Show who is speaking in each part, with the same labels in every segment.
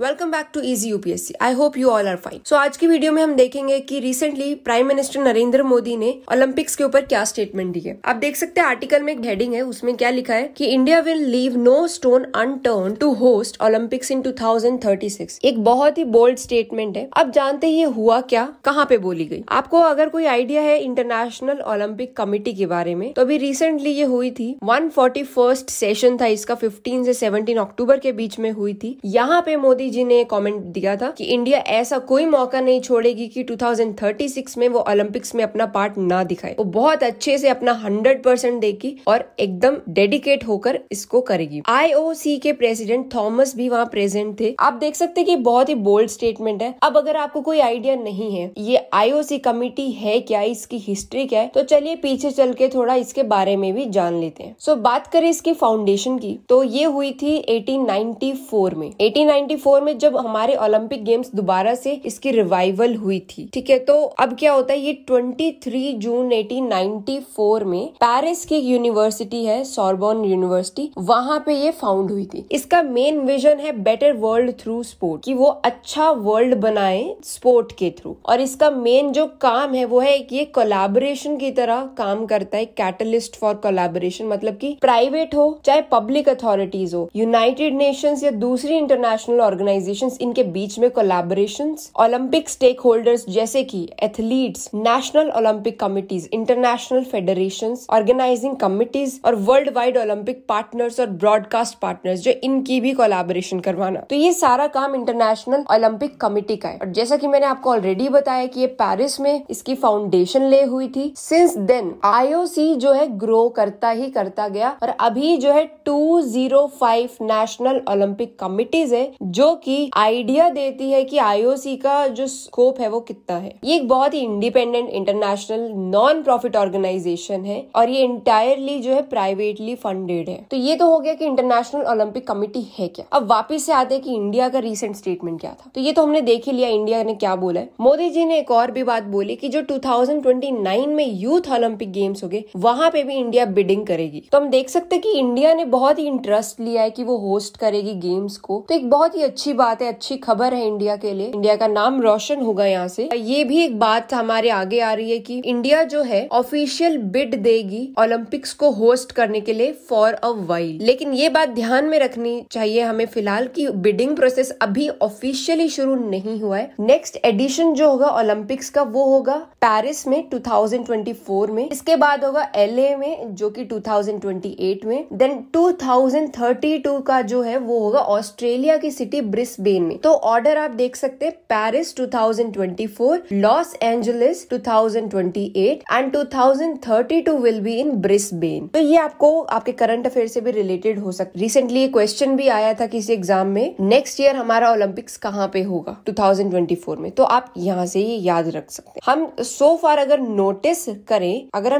Speaker 1: Welcome back to easy UPSC. I hope you all are fine. So आज की video में हम देखेंगे कि recently prime minister Narendra Modi ने ओलंपिक्स के ऊपर क्या स्टेटमेंट दी है। आप देख सकते हैं आर्टिकल में एक हेडिंग है, उसमें क्या लिखा है कि India will leave no stone unturn to host Olympics in 2036। एक बहुत ही बोल्ड स्टेटमेंट है। अब जानते हैं ये हुआ क्या, कहाँ पे बोली गई। आपको अगर कोई आइडिया है इंटरनेशनल ओलंपिक कमेटी के बारे में, तो अभी रिसेंटली ये हुई थी 141st सेशन था इसका, 15 से 17 अक्टूबर के बीच में हुई थी। यहाँ पे मोदी जी ने कमेंट दिया था कि इंडिया ऐसा कोई मौका नहीं छोड़ेगी कि 2036 में वो ओलंपिक्स में अपना पार्ट ना दिखाए। वो बहुत अच्छे से अपना 100% देगी और एकदम डेडिकेट होकर इसको करेगी। IOC के प्रेसिडेंट थॉमस भी वहाँ प्रेजेंट थे। आप देख सकते हैं कि बहुत ही बोल्ड स्टेटमेंट है। अब अगर आपको कोई आइडिया नहीं है ये IOC कमेटी है क्या, इसकी हिस्ट्री क्या है, तो चलिए पीछे चल के थोड़ा इसके बारे में भी जान लेते हैं। सो बात करें इसकी फाउंडेशन की, तो ये हुई थी 1894 में। 1894 में जब हमारे ओलंपिक गेम्स दोबारा से इसकी रिवाइवल हुई थी। ठीक है, तो अब क्या होता है, ये 23 जून 1894 में पेरिस की यूनिवर्सिटी है, सोरबोन यूनिवर्सिटी, वहां पे ये फाउंड हुई थी। इसका मेन विजन है बेटर वर्ल्ड थ्रू स्पोर्ट, कि वो अच्छा वर्ल्ड बनाए स्पोर्ट के थ्रू। और इसका मेन जो काम है वो है कि ये कोलैबोरेशन की तरह काम करता है, कैटलिस्ट फॉर कोलैबोरेशन। मतलब कि प्राइवेट हो चाहे पब्लिक अथॉरिटीज हो, यूनाइटेड नेशंस या दूसरी इंटरनेशनल ऑर्गेनाइजेशंस, इनके बीच में कोलैबोरेशंस, ओलंपिक स्टेक होल्डर्स जैसे कि athletes, national Olympic committees, international federations, organising committees और वर्ल्ड वाइड ओलंपिक पार्टनर्स और ब्रॉडकास्ट पार्टनर्स, जो इनकी भी कोलैबोरेशन करवाना। तो ये सारा काम इंटरनेशनल ओलंपिक कमिटी का है। और जैसा कि मैंने आपको ऑलरेडी बताया कि ये पेरिस में इसकी फाउंडेशन ले हुई थी। सिंस देन IOC जो है ग्रो करता ही करता गया और अभी जो है 205 नेशनल ओलंपिक कमिटीज है, जो कि आइडिया देती है कि IOC का जो स्कोप है वो कितना है। ये एक बहुत ही independent international non profit organisation है और ये इंटायरली जो है प्राइवेटली फंडेड है। तो ये तो हो गया कि इंटरनेशनल ओलंपिक कमेटी है क्या। अब वापिस से आते हैं कि इंडिया का रिसेंट स्टेटमेंट क्या था। तो ये तो हमने देख ही लिया इंडिया ने क्या बोला है। मोदी जी ने एक और भी बात बोली कि जो 2029 में यूथ ओलंपिक गेम्स हो गए, वहां पे भी इंडिया बिडिंग करेगी। तो हम देख सकते हैं कि इंडिया ने बहुत ही इंटरेस्ट लिया है कि वो होस्ट करेगी गेम्स को। तो एक बहुत ही अच्छी बात है, अच्छी खबर है इंडिया के लिए। इंडिया का नाम रोशन होगा यहाँ से। ये भी एक बात हमारे आगे आ रही है कि इंडिया जो है ऑफिशियल बिड देगी ओलंपिक्स को होस्ट करने के लिए फॉर अ वाइल। लेकिन ये बात ध्यान में रखनी चाहिए हमें फिलहाल कि बिडिंग प्रोसेस अभी ऑफिशियली शुरू नहीं हुआ है। नेक्स्ट एडिशन जो होगा ओलंपिक्स का वो होगा पेरिस में 2024 में। इसके बाद होगा LA में जो कि 2028 में। देन 2032 का जो है वो होगा ऑस्ट्रेलिया की सिटी ब्रिस्बेन में। तो ऑर्डर आप देख सकते हैं, Paris 2024, Los Angeles 2028 and 2032 will be in Brisbane. तो ये आपको आपके करंट अफेयर से भी रिलेटेड हो सकता है। रिसेंटली ये क्वेश्चन भी आया था किसी एग्जाम में, नेक्स्ट ईयर हमारा ओलंपिक्स कहाँ पे होगा 2024 में। तो आप यहाँ से ये याद रख सकते हैं। हम सो फार अगर हम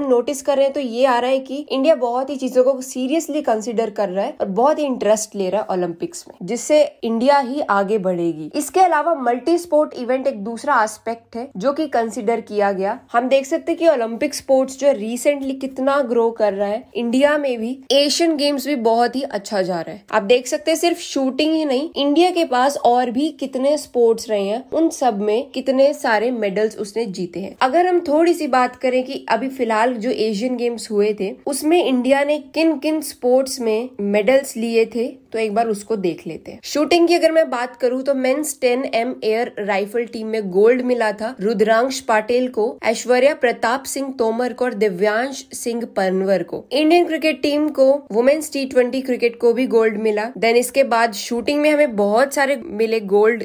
Speaker 1: नोटिस करें तो ये आ रहा है कि इंडिया बहुत ही चीजों को सीरियसली कंसिडर कर रहा है और बहुत ही इंटरेस्ट ले रहा है ओलंपिक्स में, जिससे इंडिया ही आगे बढ़ेगी। इसके अलावा मल्टी स्पोर्ट इवेंट एक दूसरा एस्पेक्ट है जो कि कंसिडर किया गया। हम देख सकते हैं कि ओलंपिक स्पोर्ट्स जो रिसेंटली कितना ग्रो कर रहा है। इंडिया में भी एशियन गेम्स भी बहुत ही अच्छा जा रहा है। आप देख सकते हैं सिर्फ शूटिंग ही नहीं, इंडिया के पास और भी कितने स्पोर्ट्स रहे हैं, उन सब में कितने सारे मेडल्स उसने जीते हैं। अगर हम थोड़ी सी बात करें कि अभी फिलहाल जो एशियन गेम्स हुए थे उसमें इंडिया ने किन किन स्पोर्ट्स में मेडल्स लिए थे, तो एक बार उसको देख लेते हैं। शूटिंग की अगर मैं बात करूं तो men's 10M air rifle team में गोल्ड मिला था रुद्रांश पाटिल को, ऐश्वर्या प्रताप सिंह तोमर को और दिव्यांश सिंह पनवर को। इंडियन क्रिकेट टीम को वुमेन्स T20 क्रिकेट को भी गोल्ड मिला। देन इसके बाद शूटिंग में हमें बहुत सारे मिले गोल्ड।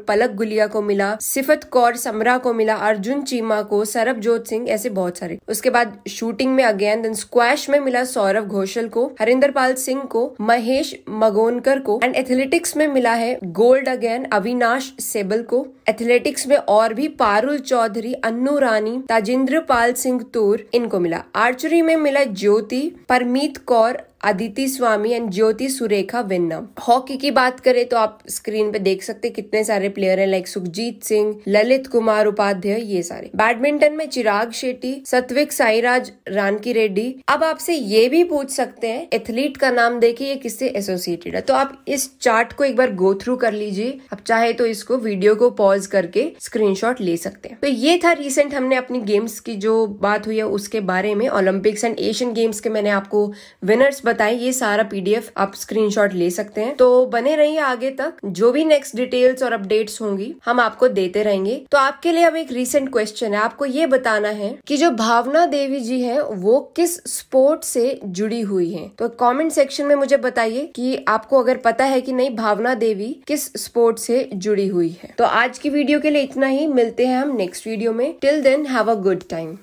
Speaker 1: पलक गुलिया को मिला, सिफत कौर समरा को मिला, अर्जुन चीमा को, सरबजोत सिंह, ऐसे बहुत सारे। उसके बाद शूटिंग में अगेन देन स्क्वैश में मिला सौरव घोषल को, हरिंदर पाल सिंह को, महेश मगोनकर को। एंड एथलेटिक्स में मिला है गोल्ड अगेन अविनाश सेबल को। एथलेटिक्स में और भी पारुल चौधरी, अन्नू रानी, ताजिंद्र पाल सिंह तूर, इनको मिला। आर्चरी में मिला ज्योति, परमीत कौर, अदिति स्वामी एंड ज्योति सुरेखा वेन्नम। हॉकी की बात करें तो आप स्क्रीन पे देख सकते कितने सारे प्लेयर हैं, लाइक सुखजीत सिंह, ललित कुमार उपाध्याय, ये सारे। बैडमिंटन में चिराग शेट्टी, सात्विक साईराज, रानकी रेड्डी। अब आपसे ये भी पूछ सकते हैं एथलीट का नाम देखिए ये किससे एसोसिएटेड है, तो आप इस चार्ट को एक बार गो थ्रू कर लीजिए। आप चाहे तो इसको वीडियो को पॉज करके स्क्रीनशॉट ले सकते हैं। तो ये था रिसेंट हमने अपनी गेम्स की जो बात हुई है उसके बारे में। ओलंपिक्स एंड एशियन गेम्स के मैंने आपको विनर्स बताए, ये सारा पीडीएफ आप स्क्रीनशॉट ले सकते हैं। तो बने रहिए आगे तक, जो भी नेक्स्ट डिटेल्स और अपडेट्स होंगी हम आपको देते रहेंगे। तो आपके लिए अब एक रिसेंट क्वेश्चन है, आपको ये बताना है कि जो भावना देवी जी है वो किस स्पोर्ट से जुड़ी हुई है। तो कमेंट सेक्शन में मुझे बताइए कि आपको अगर पता है कि नहीं भावना देवी किस स्पोर्ट से जुड़ी हुई है। तो आज की वीडियो के लिए इतना ही, मिलते हैं हम नेक्स्ट वीडियो में। Till then have a good time.